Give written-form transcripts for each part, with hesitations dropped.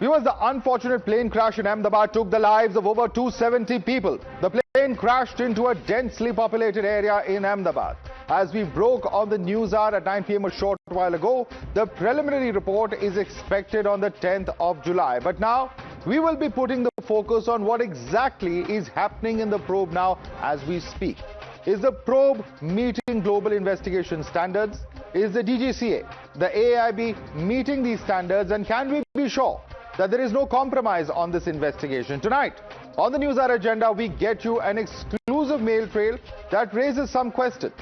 Viewers, the unfortunate plane crash in Ahmedabad took the lives of over 270 people. The plane crashed into a densely populated area in Ahmedabad. As we broke on the news hour at 9 p.m. a short while ago, the preliminary report is expected on the 10th of July. But now, we will be putting the focus on what exactly is happening in the probe now as we speak. Is the probe meeting global investigation standards? Is the DGCA, the AAIB, meeting these standards? And can we be sure that there is no compromise on this investigation? Tonight, on the Newshour Agenda, we get you an exclusive mail trail that raises some questions.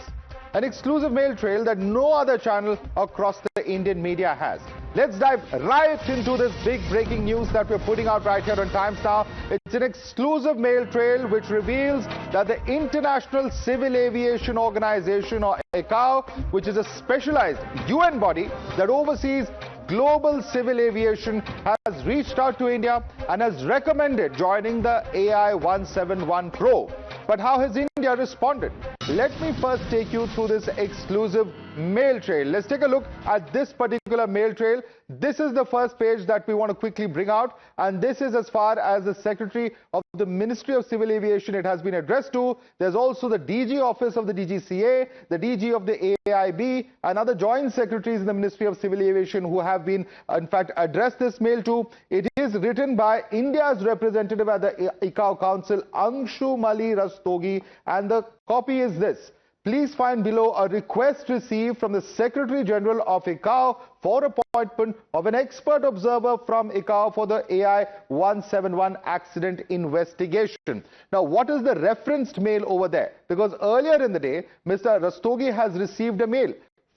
An exclusive mail trail that no other channel across the Indian media has. Let's dive right into this big breaking news that we're putting out right here on Times Now. It's an exclusive mail trail which reveals that the International Civil Aviation Organization, or ICAO, which is a specialized UN body that oversees global civil aviation, has reached out to India and has recommended joining the AI-171 probe. But how has India responded? Let me first take you through this exclusive mail trail. Let's take a look at this particular mail trail. This is the first page that we want to quickly bring out, and this is as far as the Secretary of the Ministry of Civil Aviation it has been addressed to. There's also the DG office of the DGCA, the DG of the AAIB, and other joint secretaries in the Ministry of Civil Aviation who have been, in fact, addressed this mail to. It is written by India's representative at the ICAO Council, Anshumali Rastogi, and the copy is this. Please find below a request received from the Secretary General of ICAO for appointment of an expert observer from ICAO for the AI-171 accident investigation. Now, what is the referenced mail over there? Because earlier in the day, Mr. Rastogi has received a mail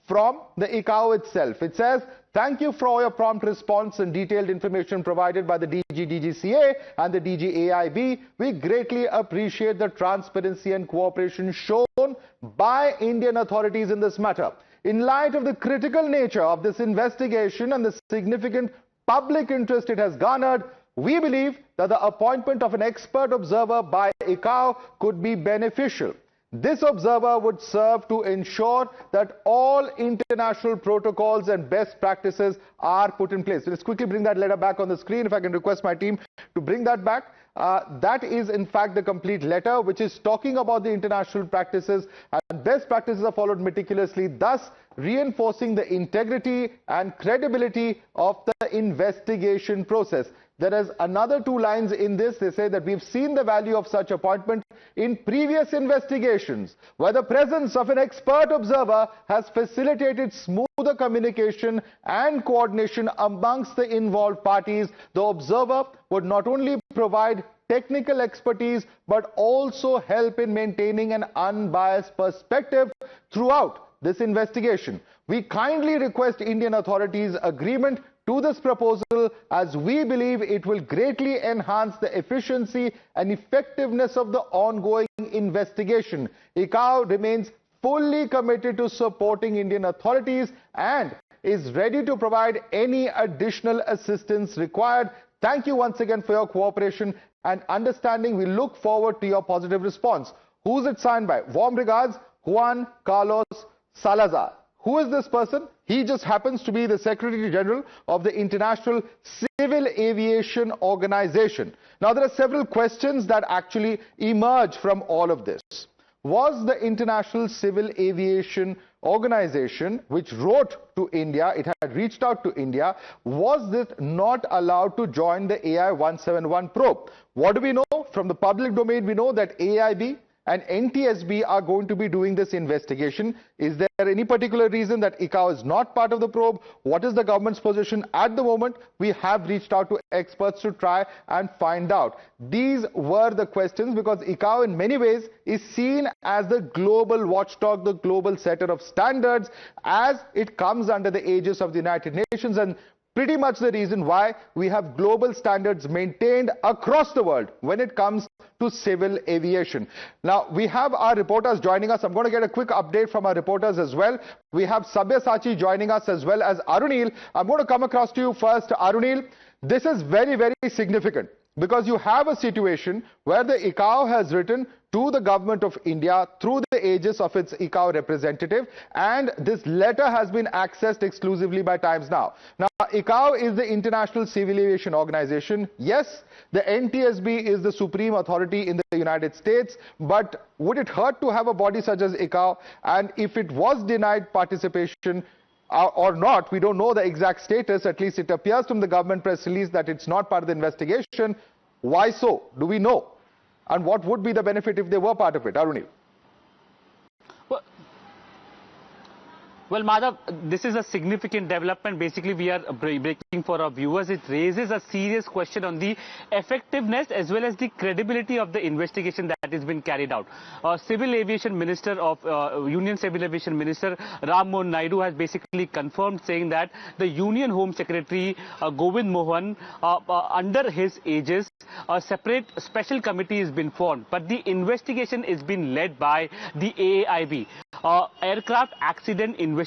from the ICAO itself. It says, thank you for your prompt response and detailed information provided by the DGCA and the AAIB. We greatly appreciate the transparency and cooperation shown by Indian authorities in this matter. In light of the critical nature of this investigation and the significant public interest it has garnered, we believe that the appointment of an expert observer by ICAO could be beneficial. This observer would serve to ensure that all international protocols and best practices are put in place. So let's quickly bring that letter back on the screen. If I can request my team to bring that back. That is in fact the complete letter, which is talking about the international practices, and best practices are followed meticulously, thus reinforcing the integrity and credibility of the investigation process. There is another two lines in this. They say that we've seen the value of such appointment in previous investigations, where the presence of an expert observer has facilitated smoother communication and coordination amongst the involved parties. The observer would not only provide technical expertise, but also help in maintaining an unbiased perspective throughout this investigation. We kindly request Indian authorities' agreement to this proposal, as we believe it will greatly enhance the efficiency and effectiveness of the ongoing investigation. ICAO remains fully committed to supporting Indian authorities and is ready to provide any additional assistance required. Thank you once again for your cooperation and understanding. We look forward to your positive response. Who's it signed by? Warm regards, Juan Carlos Salazar. Who is this person? He just happens to be the Secretary General of the International Civil Aviation Organization. Now, there are several questions that actually emerge from all of this. Was the International Civil Aviation Organization, which wrote to India, it had reached out to India, was it not allowed to join the AI-171 probe? What do we know? From the public domain, we know that AAIB and NTSB are going to be doing this investigation. Is there any particular reason that ICAO is not part of the probe? What is the government's position at the moment? We have reached out to experts to try and find out. These were the questions, because ICAO in many ways is seen as the global watchdog, the global setter of standards, as it comes under the aegis of the United Nations, and pretty much the reason why we have global standards maintained across the world when it comes to civil aviation. Now, we have our reporters joining us. I'm going to get a quick update from our reporters as well. We have Sabyasachi joining us as well as Arunil. I'm going to come across to you first, Arunil. This is very, very significant. Because you have a situation where the ICAO has written to the government of India through the aegis of its ICAO representative, and this letter has been accessed exclusively by Times Now. Now, ICAO is the International Civil Aviation Organization. Yes, the NTSB is the supreme authority in the United States, but would it hurt to have a body such as ICAO? And if it was denied participation, or not, we don't know the exact status, at least it appears from the government press release that it's not part of the investigation. Why so? Do we know? And what would be the benefit if they were part of it? Arunil. Well, Madhav, this is a significant development. Basically, we are breaking for our viewers. It raises a serious question on the effectiveness as well as the credibility of the investigation that has been carried out. Civil Aviation Minister of Union Civil Aviation Minister Ram Mohan Naidu has basically confirmed, saying that the Union Home Secretary Govind Mohan, under his aegis, a separate special committee has been formed, but the investigation is being led by the AAIB, Aircraft Accident Investigation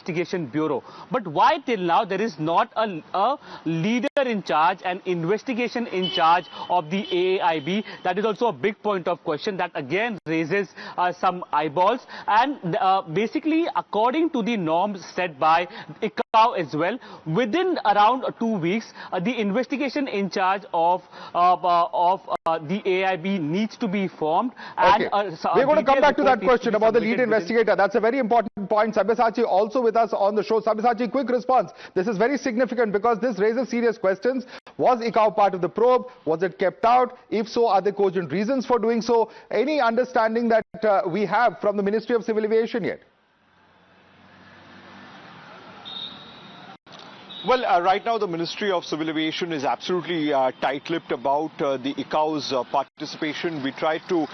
Bureau. But why till now there is not a leader in charge, an investigation in charge of the AAIB? That is also a big point of question that again raises some eyeballs. And basically, according to the norms set by ICAO as well, within around 2 weeks, the investigation in charge of the AAIB needs to be formed. Okay. And, we're going to come back to that question about the lead investigator. That's a very important point. Sabyasachi also with us on the show. Sabyasachi, quick response. This is very significant because this raises serious questions. Was ICAO part of the probe? Was it kept out? If so, are there cogent reasons for doing so? Any understanding that we have from the Ministry of Civil Aviation yet? Well, right now the Ministry of Civil Aviation is absolutely tight-lipped about the ICAO's participation. We tried to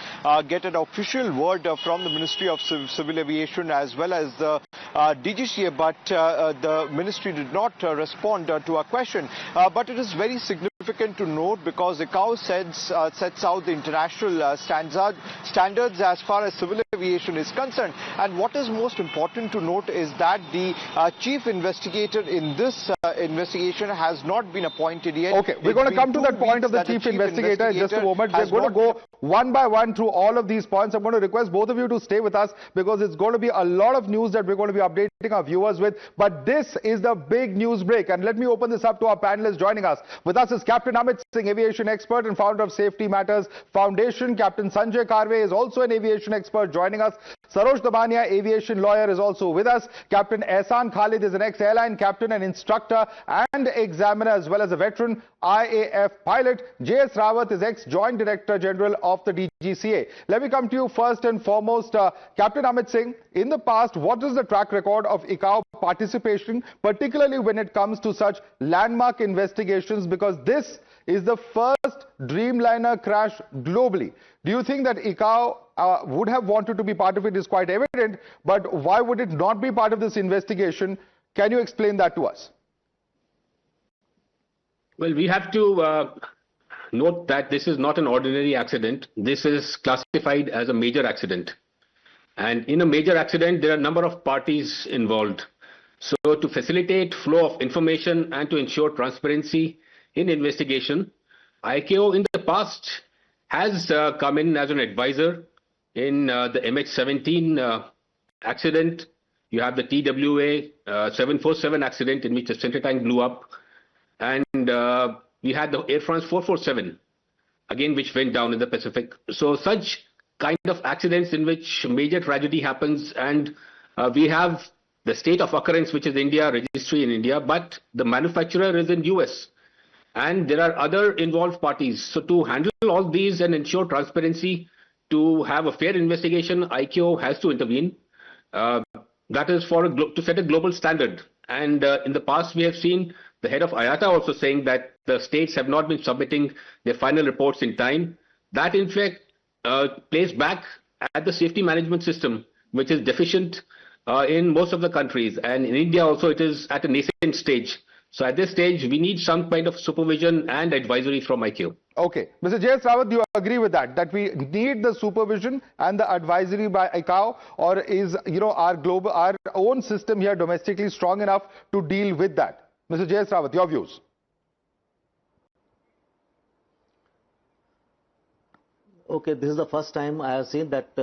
get an official word from the Ministry of Civil Aviation as well as the DGCA, but the ministry did not respond to our question. But it is very significant to note because ICAO sets out the international standards as far as civil aviation is concerned. And what is most important to note is that the chief investigator in this investigation has not been appointed yet. Okay, we're going to come to that point of the chief investigator in just a moment. We're going to go one by one through all of these points. I'm going to request both of you to stay with us because it's going to be a lot of news that we're going to be updating our viewers with. But this is the big news break. And let me open this up to our panelists joining us. With us is Captain Amit Singh, aviation expert and founder of Safety Matters Foundation. Captain Sanjay Karve is also an aviation expert joining us. Sarosh Dabania, aviation lawyer, is also with us. Captain Ehsan Khalid is an ex-airline captain and instructor and examiner as well as a veteran IAF pilot. J.S. Rawat is ex-joint director general of the DGCA. Let me come to you first and foremost. Captain Amit Singh, in the past, what is the track record of ICAO participation, particularly when it comes to such landmark investigations? Because this is the first Dreamliner crash globally. Do you think that ICAO would have wanted to be part of it? Is quite evident, but why would it not be part of this investigation? Can you explain that to us? Well, we have to note that this is not an ordinary accident. This is classified as a major accident. And in a major accident, there are a number of parties involved. So to facilitate flow of information and to ensure transparency in investigation, ICAO in the past has come in as an advisor in the MH17 accident. You have the TWA 747 accident in which the center tank blew up. And we had the Air France 447, again, which went down in the Pacific. So such kind of accidents in which major tragedy happens, and we have the state of occurrence, which is India, registry in India, but the manufacturer is in US. And there are other involved parties. So to handle all these and ensure transparency, to have a fair investigation, ICAO has to intervene. That is for to set a global standard. And in the past, we have seen the head of IATA also saying that the states have not been submitting their final reports in time. That, in fact, plays back at the safety management system, which is deficient in most of the countries. And in India also, it is at a nascent stage. So at this stage, we need some kind of supervision and advisory from ICAO. Okay. Mr. J.S. Rawat, do you agree with that? That we need the supervision and the advisory by ICAO? Or is, our own system here domestically strong enough to deal with that? Mr. J.S. Rawat, your views. Okay, this is the first time I have seen that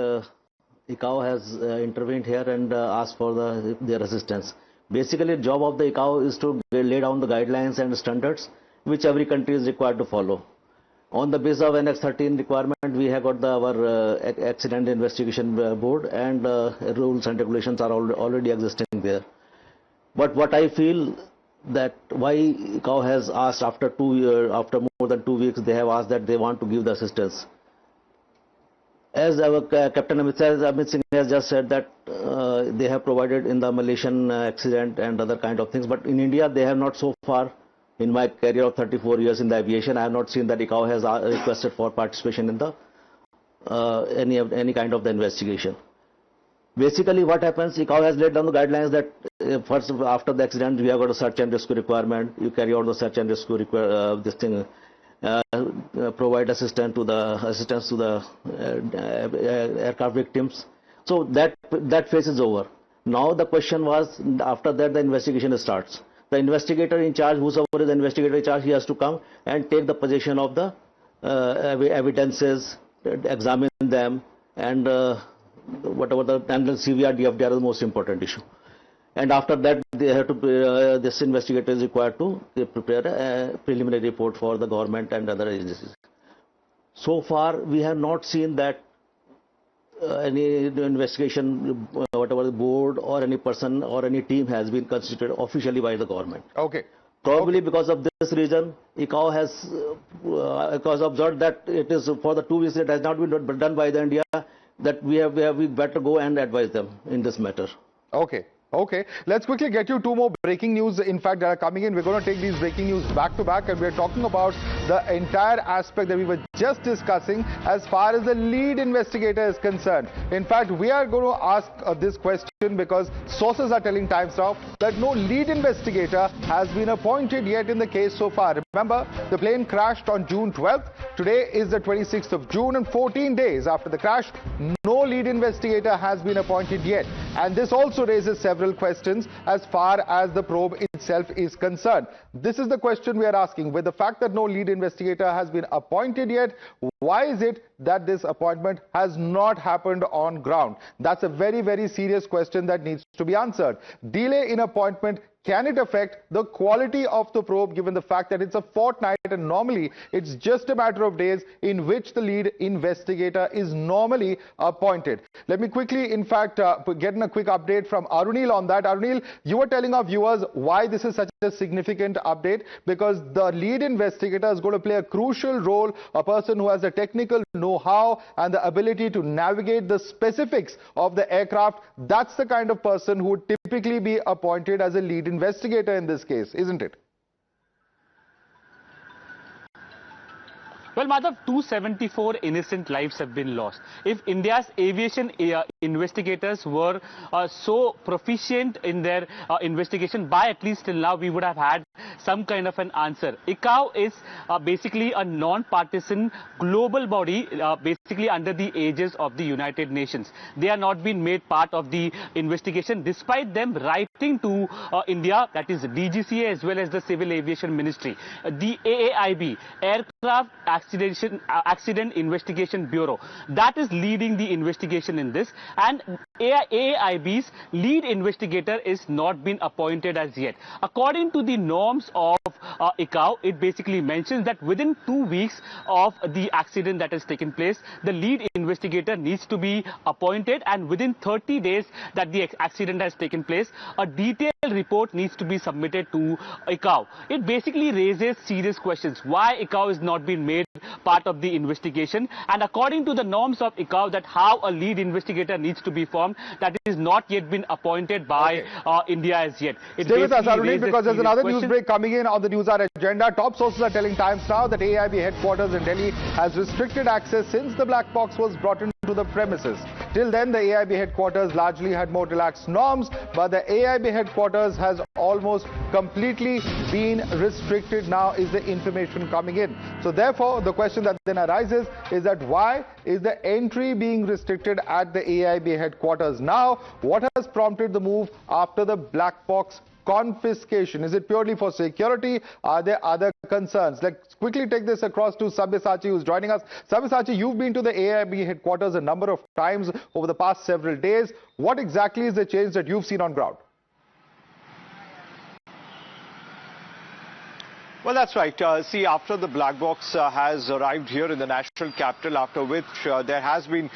ICAO has intervened here and asked for their assistance. Basically, the job of the ICAO is to lay down the guidelines and standards which every country is required to follow. On the basis of Annex 13 requirement, we have got our accident investigation board, and rules and regulations are already existing there. But what I feel that why ICAO has asked after after more than 2 weeks, they have asked that they want to give the assistance. As our Captain Amit Singh has just said that they have provided in the Malaysian accident and other kind of things, but in India they have not so far. In my career of 34 years in the aviation, I have not seen that ICAO has requested for participation in the any kind of the investigation. Basically, what happens? ICAO has laid down the guidelines that first after the accident we have got a search and rescue requirement. You carry out the search and rescue provide assistance to the aircraft victims. So that phase is over. Now the question was, after that the investigation starts. The investigator in charge, whosoever is the investigator in charge, he has to come and take the possession of the evidences, examine them, and whatever the CVR, FDR is the most important issue. And after that, they have to this investigator is required to prepare a preliminary report for the government and other agencies. So far, we have not seen that any investigation, whatever the board or any person or any team has been constituted officially by the government. Okay. Probably because of this reason, ICAO has observed that it is for the 2 weeks it has not been done by the India, that we better go and advise them in this matter. Okay. Okay, let's quickly get you 2 more breaking news, in fact, that are coming in. We're going to take these breaking news back to back, and we're talking about the entire aspect that we were just discussing as far as the lead investigator is concerned. In fact, we are going to ask this question because sources are telling Times Now that no lead investigator has been appointed yet in the case so far. Remember, the plane crashed on June 12th. Today is the 26th of June, and 14 days after the crash, no lead investigator has been appointed yet. And this also raises several questions as far as the probe itself is concerned. This is the question we are asking. With the fact that no lead investigator has been appointed yet, why is it that this appointment has not happened on ground? That's a very, very serious question that needs to be answered. Delay in appointment, can it affect the quality of the probe, given the fact that it's a fortnight and normally it's just a matter of days in which the lead investigator is normally appointed? Let me quickly, in fact, get a quick update from Arunil on that. Arunil, you were telling our viewers why this is such a significant update, because the lead investigator is going to play a crucial role, a person who has the technical know-how and the ability to navigate the specifics of the aircraft. That's the kind of person who would typically be appointed as a lead investigator in this case, isn't it? Well, Madhav, 274 innocent lives have been lost. If India's aviation investigators were so proficient in their investigation, by at least till now, we would have had some kind of an answer. ICAO is basically a non-partisan global body, basically under the aegis of the United Nations. They are not being made part of the investigation, despite them writing to India, that is DGCA as well as the Civil Aviation Ministry. The AAIB, Aircraft Accident Investigation Bureau, that is leading the investigation in this, and AAIB's lead investigator is not been appointed as yet. According to the norms of ICAO, it basically mentions that within 2 weeks of the accident that has taken place, the lead investigator needs to be appointed, and within 30 days that the accident has taken place, a detailed report needs to be submitted to ICAO. It basically raises serious questions. Why ICAO is not being made part of the investigation, and according to the norms of ICAO, that how a lead investigator needs to be formed, that is not yet been appointed by India as yet. Stay with us, Arunil, because there's another news break coming in on the Newshour Agenda. Top sources are telling Times Now that AAIB headquarters in Delhi has restricted access since the black box was brought into the premises. Till then, the AAIB headquarters largely had more relaxed norms, but the AAIB headquarters has almost completely been restricted now, is the information coming in. So therefore, the question that then arises is that why is the entry being restricted at the AAIB headquarters now? What has prompted the move after the black box confiscation? Is it purely for security? Are there other concerns? Let's quickly take this across to Sabyasachi, who's joining us. Sabyasachi, you've been to the AAIB headquarters a number of times over the past several days. What exactly is the change that you've seen on ground? Well, that's right. See, after the black box has arrived here in the national capital, after which there has been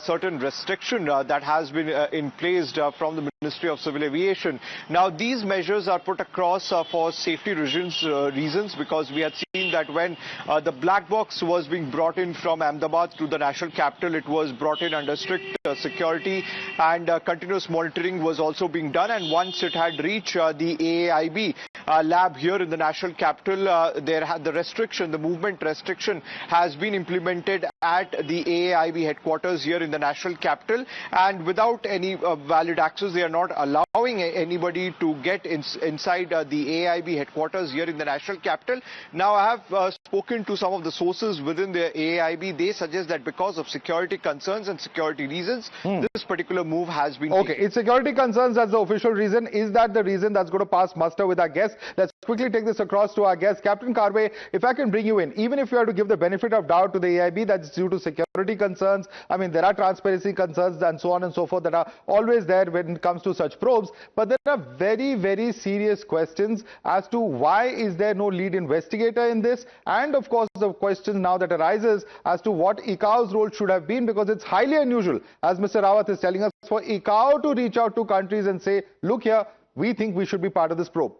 certain restriction that has been in place from the Ministry of Civil Aviation. Now, these measures are put across for safety reasons, because we had seen that when the black box was being brought in from Ahmedabad to the national capital, it was brought in under strict security, and continuous monitoring was also being done. And once it had reached the AAIB lab here in the national capital, the restriction, the movement restriction has been implemented at the AAIB headquarters here in the national capital, and without any valid access, they are not allowing anybody to get inside the AAIB headquarters here in the national capital. Now, I have spoken to some of the sources within the AAIB. They suggest that because of security concerns and security reasons, this particular move has been taken. It's security concerns, that's the official reason. Is that the reason that's going to pass muster with our guests? Let's quickly take this across to our guest. Captain Karve, if I can bring you in, even if you are to give the benefit of doubt to the AAIB, that's due to security concerns. I mean, there are transparency concerns and so on and so forth that are always there when it comes to such probes. But there are very, very serious questions as to why is there no lead investigator in this? And of course, the question now that arises as to what ICAO's role should have been, because it's highly unusual, as Mr. Rawat is telling us, for ICAO to reach out to countries and say, look here, we think we should be part of this probe.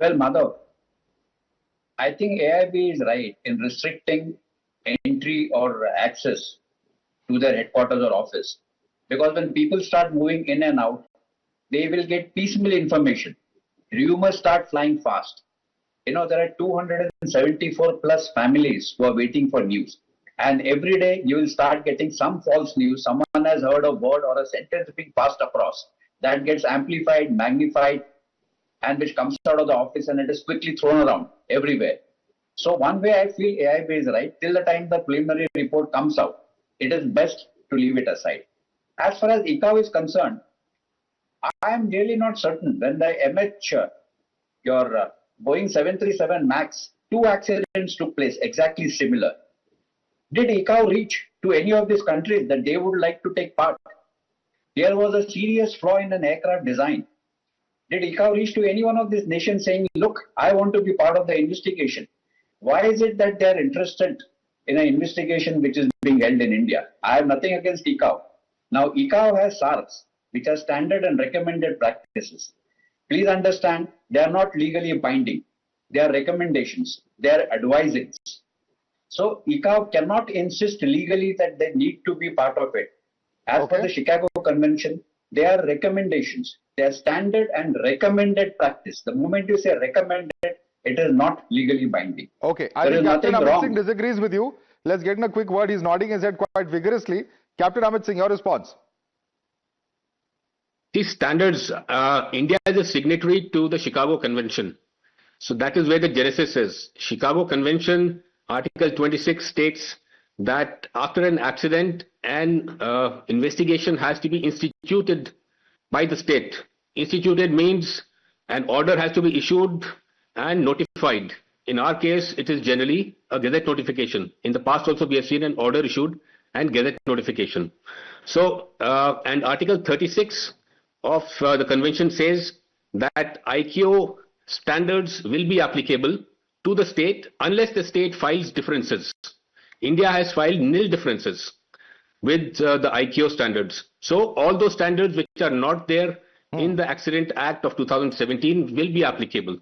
Well, Madhav, I think AIB is right in restricting entry or access to their headquarters or office. Because when people start moving in and out, they will get piecemeal information. Rumors start flying fast. You know, there are 274 plus families who are waiting for news. And every day you will start getting some false news. Someone has heard a word or a sentence being passed across. That gets amplified, magnified, and which comes out of the office, and it is quickly thrown around everywhere. So one way I feel AIB is right, till the time the preliminary report comes out, it is best to leave it aside. As far as ICAO is concerned, I am really not certain. When the MH, your Boeing 737 MAX, 2 accidents took place exactly similar. Did ICAO reach to any of these countries that they would like to take part? There was a serious flaw in an aircraft design. Did ICAO reach to any one of these nations saying, look, I want to be part of the investigation? Why is it that they are interested in an investigation which is being held in India? I have nothing against ICAO. Now, ICAO has SARs, which are standard and recommended practices. Please understand, they are not legally binding. They are recommendations. They are advisings. So, ICAO cannot insist legally that they need to be part of it. As per the Chicago Convention, they are recommendations. They are standard and recommended practice. The moment you say recommended, it is not legally binding. Okay, I think Captain Amit Singh disagrees with you. Let's get in a quick word. He's nodding his head quite vigorously. Captain Amit Singh, your response. These standards, India is a signatory to the Chicago Convention. So that is where the genesis is. Chicago Convention, Article 26 states that after an accident, an investigation has to be instituted by the state. Instituted means an order has to be issued and notified. In our case, it is generally a gazette notification. In the past also we have seen an order issued and gazette notification. So, and Article 36 of the convention says that ICAO standards will be applicable to the state unless the state files differences. India has filed nil differences with the ICAO standards. So all those standards which are not there in the Accident Act of 2017 will be applicable.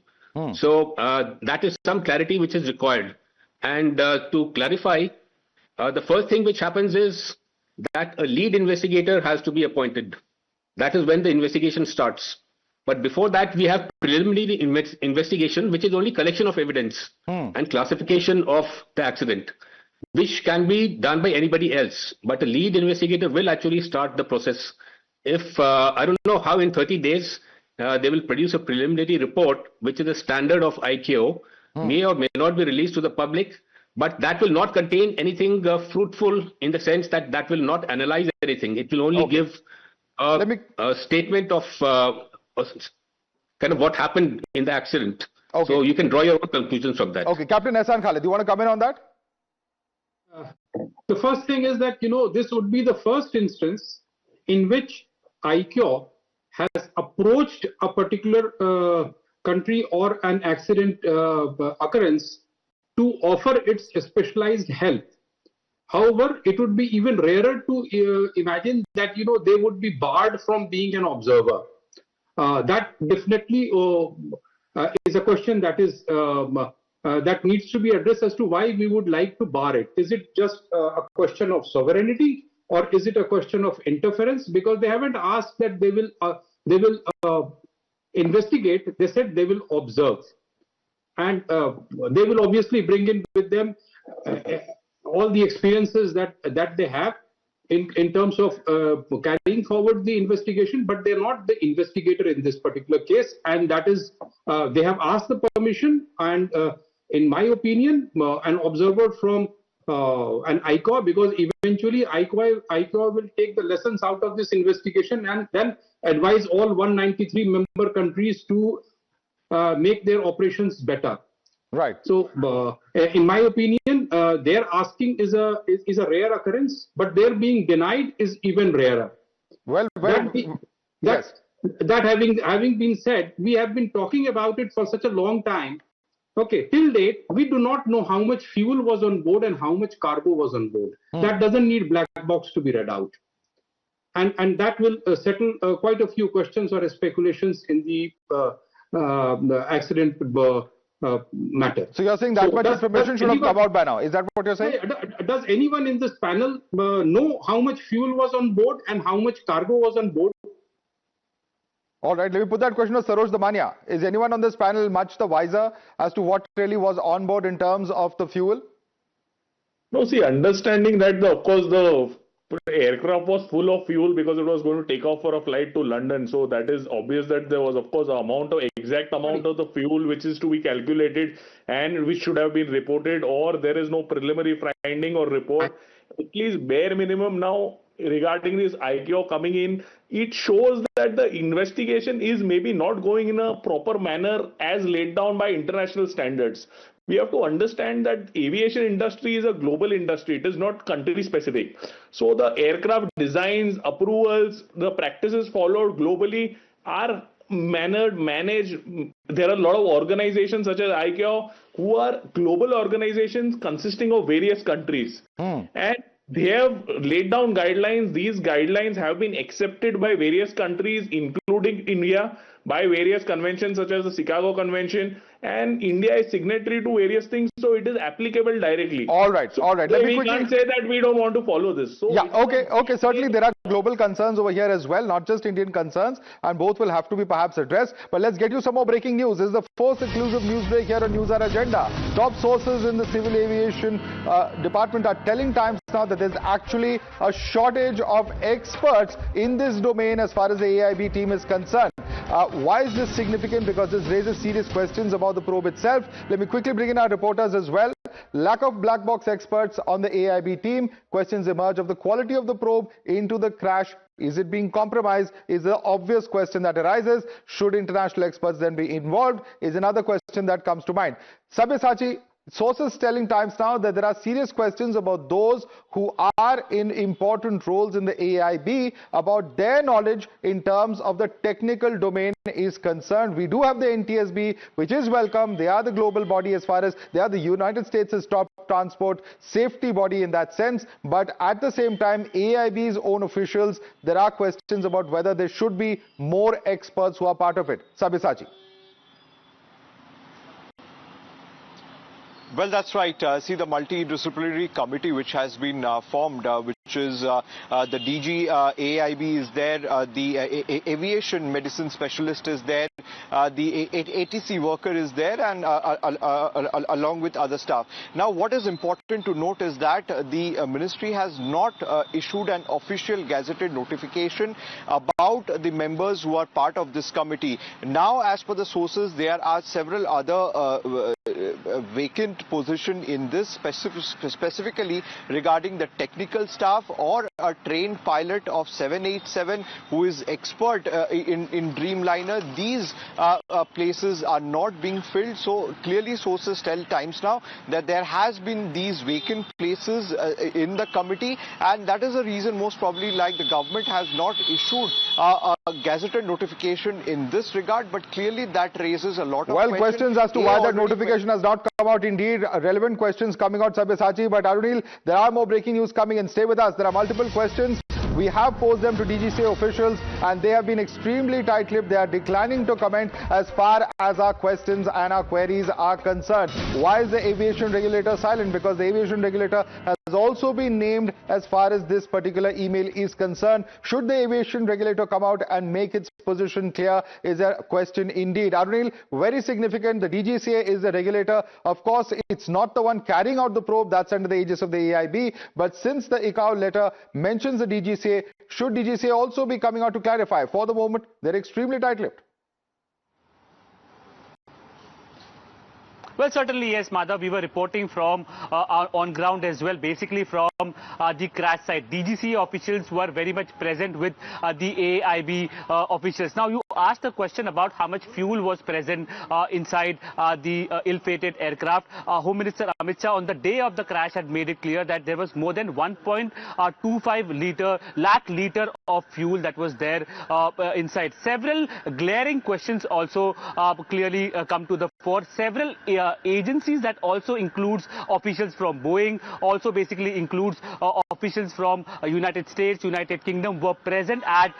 So that is some clarity which is required. And to clarify, the first thing which happens is that a lead investigator has to be appointed. That is when the investigation starts. But before that, we have preliminary investigation, which is only collection of evidence and classification of the accident, which can be done by anybody else. But a lead investigator will actually start the process. If, I don't know how in 30 days, they will produce a preliminary report, which is a standard of ICAO, may or may not be released to the public, but that will not contain anything fruitful in the sense that that will not analyze anything. It will only give a statement of kind of what happened in the accident. Okay. So you can draw your own conclusions from that. Okay, Captain Ehsan Khalid, do you want to come in on that? The first thing is that, this would be the first instance in which ICAO has approached a particular country or an accident occurrence to offer its specialized help. However, it would be even rarer to imagine that, they would be barred from being an observer. That definitely is a question that is that needs to be addressed as to why we would like to bar it. Is it just a question of sovereignty, or is it a question of interference? Because they haven't asked that they will investigate. They said they will observe, and they will obviously bring in with them all the experiences that they have in terms of carrying forward the investigation, but they're not the investigator in this particular case, and that is they have asked the permission, and in my opinion, an observer from an ICAO, because eventually ICAO will take the lessons out of this investigation and then advise all 193 member countries to make their operations better. Right. So, in my opinion, their asking is a rare occurrence, but their being denied is even rarer. Well, yes. That having been said, we have been talking about it for such a long time. Okay, till date, we do not know how much fuel was on board and how much cargo was on board. That doesn't need black box to be read out. And that will settle quite a few questions or speculations in the accident matter. So you're saying that much information should have come out by now. Is that what you're saying? Does anyone in this panel know how much fuel was on board and how much cargo was on board? All right, let me put that question to Saroj Damania. Is anyone on this panel much the wiser as to what really was on board in terms of the fuel? No, see, understanding that of course the aircraft was full of fuel because it was going to take off for a flight to London. So that is obvious that there was of course an exact amount of the fuel which is to be calculated and which should have been reported, or there is no preliminary finding or report. At least bare minimum now regarding this ICAO coming in, it shows that the investigation is maybe not going in a proper manner as laid down by international standards. We have to understand that aviation industry is a global industry. It is not country specific. So the aircraft designs, approvals, the practices followed globally are managed. There are a lot of organizations such as ICAO who are global organizations consisting of various countries. And they have laid down guidelines. These guidelines have been accepted by various countries, including India, by various conventions such as the Chicago Convention, and India is signatory to various things, so it is applicable directly. All right, all right. Let me quickly... can't say that we don't want to follow this. So yeah, okay. Certainly there are global concerns over here as well, not just Indian concerns, and both will have to be perhaps addressed. But let's get you some more breaking news. This is the first exclusive news break here on Newshour Agenda. Top sources in the civil aviation department are telling Times now that there's actually a shortage of experts in this domain as far as the AAIB team is concerned. Why is this significant? Because this raises serious questions about the probe itself. Let me quickly bring in our reporters as well. Lack of black box experts on the AAIB team. Questions emerge of the quality of the probe into the crash. Is it being compromised? Is the obvious question that arises. Should international experts then be involved? Is another question that comes to mind. Sabyasachi, sources telling Times now that there are serious questions about those who are in important roles in the AAIB about their knowledge in terms of the technical domain is concerned. We do have the NTSB, which is welcome. They are the global body as far as they are the United States' top transport safety body in that sense. But at the same time, AAIB's own officials, there are questions about whether there should be more experts who are part of it. Sabyasachi. Well, that's right. See, the multidisciplinary committee which has been formed, which is the AAIB is there, the aviation medicine specialist is there, the ATC worker is there, and along with other staff. Now, what is important to note is that the ministry has not issued an official gazetted notification about the members who are part of this committee. Now, as per the sources, there are several other vacant position in this specifically regarding the technical staff staff or a trained pilot of 787 who is expert in Dreamliner. These places are not being filled. So clearly sources tell Times Now that there has been these vacant places in the committee, and that is the reason most probably like the government has not issued a gazetted notification in this regard, but clearly that raises a lot of questions as to why that notification has not come out. Indeed, relevant questions coming out, Sabyasachi. But Arunil, there are more breaking news coming in. Stay with us. There are multiple questions. We have posed them to DGCA officials and they have been extremely tight-lipped. They are declining to comment as far as our questions and our queries are concerned. Why is the aviation regulator silent? Because the aviation regulator has also been named as far as this particular email is concerned. Should the aviation regulator come out and make its position clear is a question indeed. Arunil, very significant. The DGCA is the regulator. Of course, it's not the one carrying out the probe. That's under the aegis of the AAIB. But since the ICAO letter mentions the DGCA, should DGCA also be coming out to clarify? For the moment, they're extremely tight-lipped. Well, certainly, yes, Madhav. We were reporting from on ground as well, basically from the crash site. DGCA officials were very much present with the AAIB officials. Now, you asked a question about how much fuel was present inside the ill-fated aircraft. Home Minister Amit Shah on the day of the crash had made it clear that there was more than 1.25 lakh litre of fuel that was there inside. Several glaring questions also clearly come to the fore. Several agencies that also includes officials from Boeing, also basically includes officials from United States, United Kingdom were present at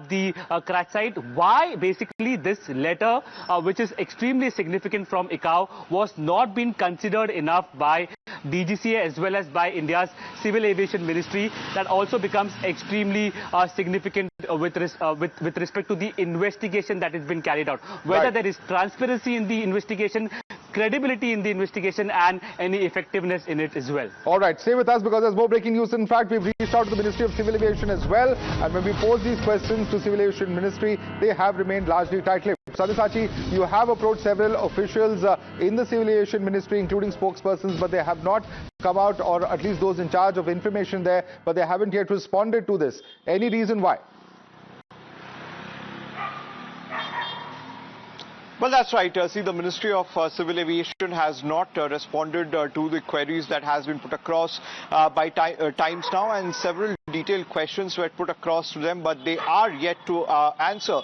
the crash site. Why basically this letter, which is extremely significant from ICAO, was not being considered enough by DGCA as well as by India's Civil Aviation Ministry, that also becomes extremely significant with respect to the investigation that has been carried out. Whether there is transparency in the investigation, credibility in the investigation and any effectiveness in it as well. All right, stay with us because there's more breaking news. In fact, we've reached out to the Ministry of Civil Aviation as well, and when we pose these questions to Civil Aviation Ministry, they have remained largely tight-lipped. Sabyasachi, you have approached several officials in the Civil Aviation Ministry, including spokespersons, but they have not come out, or at least those in charge of information there, but they haven't yet responded to this. Any reason why? Well, that's right. See, the Ministry of Civil Aviation has not responded to the queries that has been put across by Times Now, and several detailed questions were put across to them, but they are yet to answer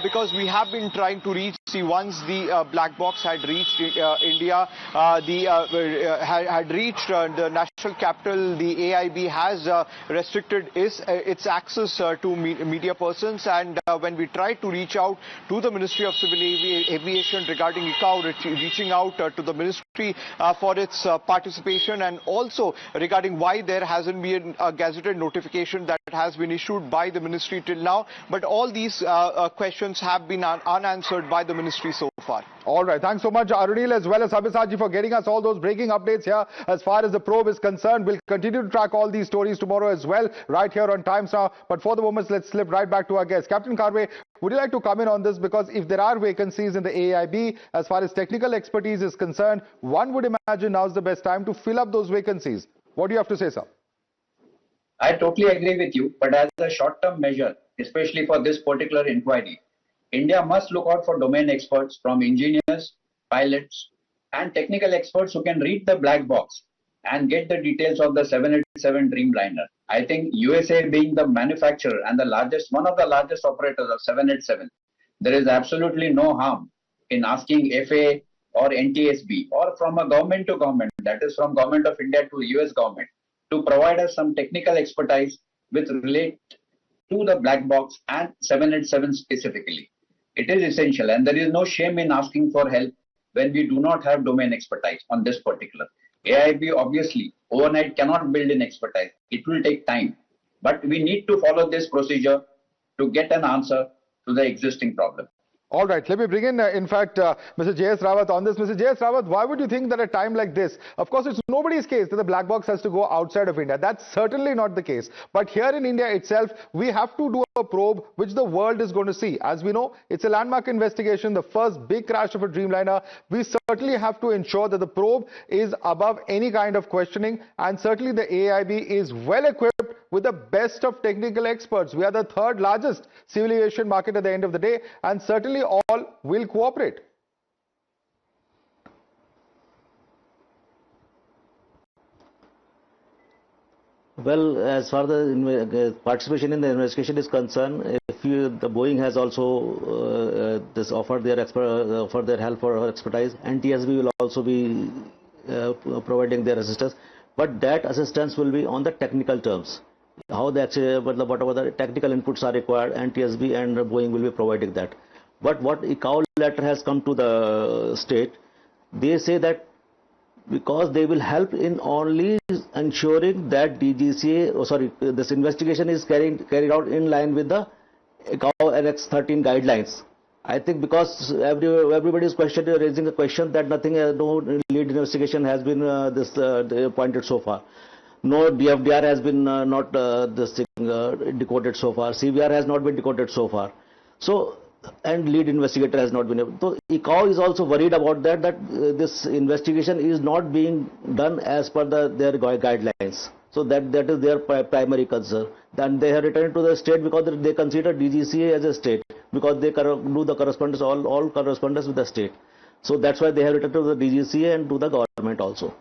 because we have been trying to reach. See, once the black box had reached India, had reached the national capital, the AAIB has restricted its access to media persons, and when we tried to reach out to the Ministry of Civil Aviation regarding ICAO reaching out to the ministry for its participation, and also regarding why there hasn't been a gazetted notification that has been issued by the ministry till now, but all these questions have been unanswered by the ministry so far. All right, thanks so much, Arunil, as well as Sabyasachi, for getting us all those breaking updates here as far as the probe is concerned. We'll continue to track all these stories tomorrow as well, right here on Times Now. But for the moment, let's slip right back to our guest. Captain Karve, would you like to come in on this? Because if there are vacancies in the AAIB, as far as technical expertise is concerned, one would imagine now's the best time to fill up those vacancies. What do you have to say, sir? I totally agree with you, but as a short-term measure, especially for this particular inquiry, India must look out for domain experts from engineers, pilots, and technical experts who can read the black box and get the details of the 787 Dreamliner. I think USA being the manufacturer and one of the largest operators of 787, there is absolutely no harm in asking FAA or NTSB or from a government to government, that is from government of India to US government, to provide us some technical expertise with relate to the black box and 787 specifically. It is essential, and there is no shame in asking for help when we do not have domain expertise on this particular. AAIB obviously overnight cannot build in expertise. It will take time, but we need to follow this procedure to get an answer to the existing problem. All right, let me bring in fact, Mr. J.S. Rawat on this. Mr. J.S. Rawat, why would you think that at a time like this, of course, it's nobody's case that the black box has to go outside of India. That's certainly not the case. But here in India itself, we have to do a probe which the world is going to see. As we know, it's a landmark investigation, the first big crash of a Dreamliner. We certainly have to ensure that the probe is above any kind of questioning, and certainly the AAIB is well equipped with the best of technical experts. We are the third largest civil aviation market at the end of the day, and certainly all will cooperate. Well, as far as the participation in the investigation is concerned, the Boeing has also offered their help or expertise. NTSB will also be providing their assistance, but that assistance will be on the technical terms. How the actually, whatever the technical inputs are required, NTSB and Boeing will be providing that. But what ICAO letter has come to the state, they say that because they will help in only ensuring that DGCA, this investigation is carried out in line with the ICAO Annex 13 guidelines. I think because everybody is raising a question that no lead investigation has been appointed so far. No DFDR has been decoded so far. CVR has not been decoded so far. So, and lead investigator has not been able. So ICAO is also worried about that this investigation is not being done as per their guidelines. So that is their primary concern. Then they have returned to the state because they consider DGCA as a state, because they do the correspondence, all correspondence with the state. So that's why they have returned to the DGCA and to the government also.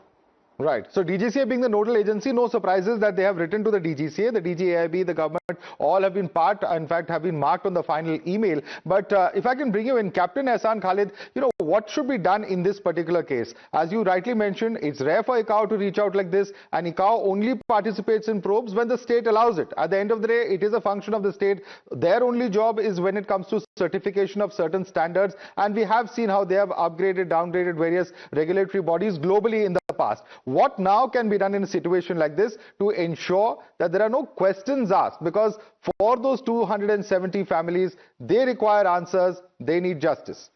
Right. So DGCA being the nodal agency, no surprises that they have written to the DGCA, the DGAIB, the government, all have been in fact, have been marked on the final email. But if I can bring you in, Captain Ehsan Khalid, what should be done in this particular case? As you rightly mentioned, it's rare for ICAO to reach out like this, and ICAO only participates in probes when the state allows it. At the end of the day, it is a function of the state. Their only job is when it comes to certification of certain standards, and we have seen how they have upgraded, downgraded various regulatory bodies globally in the past. What now can be done in a situation like this to ensure that there are no questions asked? Because for those 270 families, they require answers, they need justice.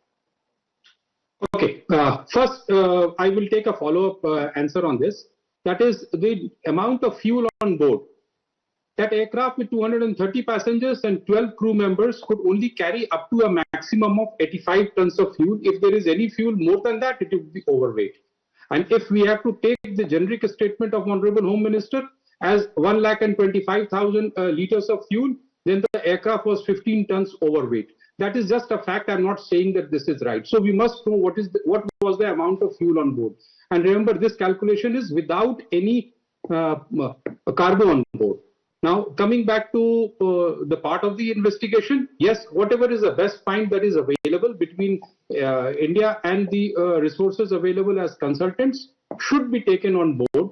Okay, first I will take a follow-up answer on this. That is the amount of fuel on board. That aircraft with 230 passengers and 12 crew members could only carry up to a maximum of 85 tons of fuel. If there is any fuel more than that, it will be overweight. And if we have to take the generic statement of Honorable Home Minister as 1,25,000 liters of fuel, then the aircraft was 15 tons overweight. That is just a fact. I'm not saying that this is right. So we must know what was the amount of fuel on board. And remember, this calculation is without any cargo on board. Now, coming back to the part of the investigation, yes, whatever is the best find that is available between India and the resources available as consultants should be taken on board.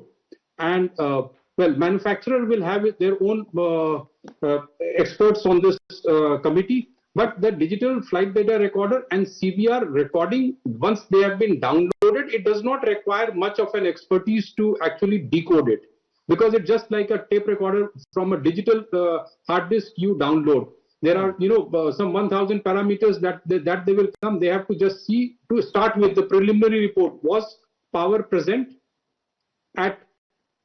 And, well, manufacturer will have their own experts on this committee, but the digital flight data recorder and CVR recording, once they have been downloaded, it does not require much of an expertise to actually decode it. Because it's just like a tape recorder from a digital hard disk you download. There are, some 1,000 parameters that they will come. They have to just see, to start with the preliminary report. Was power present at,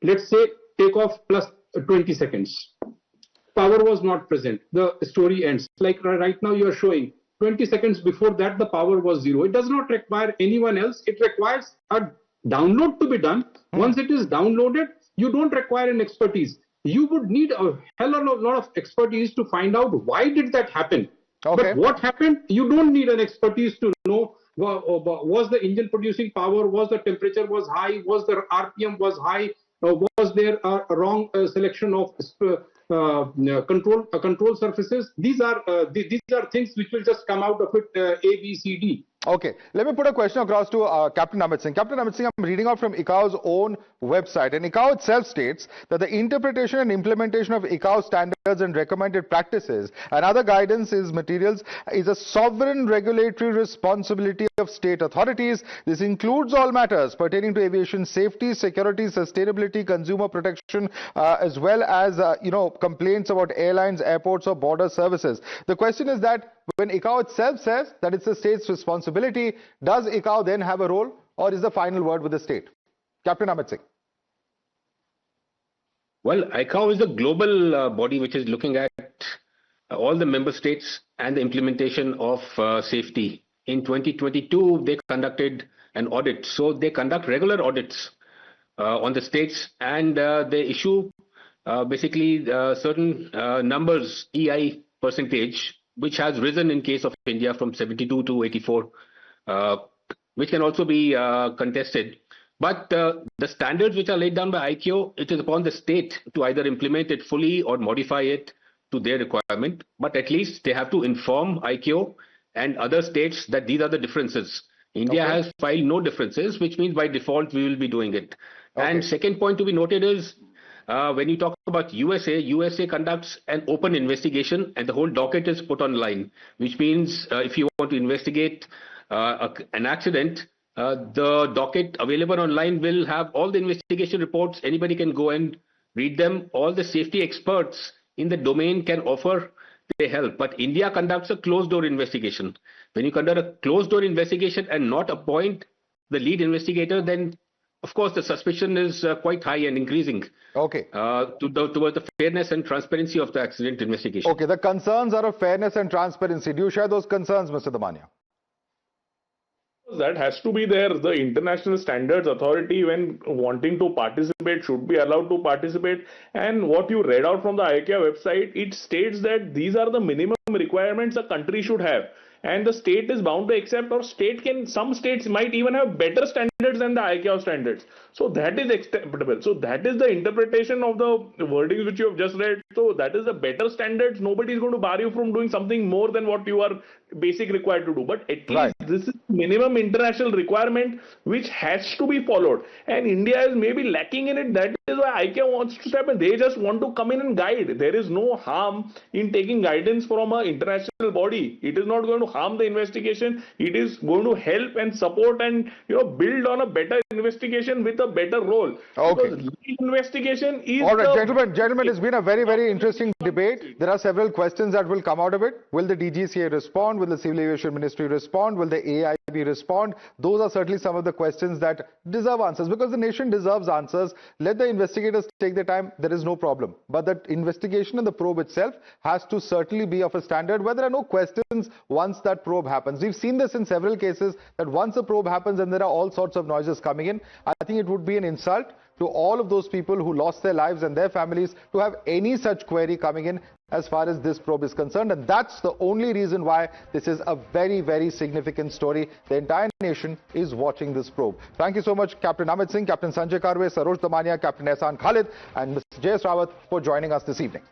let's say, takeoff plus 20 seconds? Power was not present. The story ends. Like right now you are showing 20 seconds before that the power was zero. It does not require anyone else. It requires a download to be done. Once it is downloaded, you don't require an expertise. You would need a hell of a lot of expertise to find out why did that happen. Okay. But what happened, you don't need an expertise to know. Was the engine producing power? Was the temperature was high? Was the RPM was high? Was there a wrong selection of control surfaces? These are things which will just come out of it A, B, C, D. Okay, let me put a question across to Captain Amit Singh. Captain Amit Singh, I'm reading out from ICAO's own website, and ICAO itself states that the interpretation and implementation of ICAO standards and recommended practices and other guidance materials is a sovereign regulatory responsibility of state authorities. This includes all matters pertaining to aviation safety, security, sustainability, consumer protection, as well as complaints about airlines, airports, or border services. The question is that when ICAO itself says that it's the state's responsibility, does ICAO then have a role, or is the final word with the state? Captain Amit Singh. Well, ICAO is a global body which is looking at all the member states and the implementation of safety. In 2022, they conducted an audit. So they conduct regular audits on the states, and they issue basically certain numbers, EI percentage, which has risen in case of India from 72 to 84, which can also be contested. But the standards which are laid down by ICAO, it is upon the state to either implement it fully or modify it to their requirement. But at least they have to inform ICAO and other states that these are the differences. India has filed no differences, which means by default we will be doing it. And second point to be noted is when you talk about USA conducts an open investigation and the whole docket is put online, which means if you want to investigate an accident, the docket available online will have all the investigation reports. Anybody can go and read them. All the safety experts in the domain can offer their help. But India conducts a closed door investigation. When you conduct a closed door investigation and not appoint the lead investigator, then of course the suspicion is quite high and increasing. Towards the fairness and transparency of the accident investigation. The concerns are of fairness and transparency. Do you share those concerns, Mr. Damania? That has to be there. The International Standards Authority, when wanting to participate, should be allowed to participate. And what you read out from the ICAO website, it states that these are the minimum requirements a country should have. And the state is bound to accept, or some states might even have better standards than the ICAO standards. So that is acceptable. So that is the interpretation of the wordings which you have just read. So that is the better standards. Nobody is going to bar you from doing something more than what you are basic required to do. But at least this is minimum international requirement which has to be followed. And India is maybe lacking in it. That is why ICAO wants to step in. They just want to come in and guide. There is no harm in taking guidance from an international body. It is not going to harm the investigation. It is going to help and support and build on a better investigation with a better role. Because lead investigation is Gentlemen, it's been a very, very interesting debate. There are several questions that will come out of it. Will the DGCA respond? Will the Civil Aviation Ministry respond? Will the AAIB respond? Those are certainly some of the questions that deserve answers, because the nation deserves answers. Let the investigators take their time. There is no problem. But the investigation and the probe itself has to certainly be of a standard where there are no questions once that probe happens. We've seen this in several cases, that once a probe happens and there are all sorts of noises coming in, I think it would be an insult to all of those people who lost their lives and their families to have any such query coming in as far as this probe is concerned. And that's the only reason why this is a very, very significant story. The entire nation is watching this probe. Thank you so much, Captain Amit Singh, Captain Sanjay Karve, Saroj Damania, Captain Ehsan Khalid, and Mr. J.S. Rawat for joining us this evening.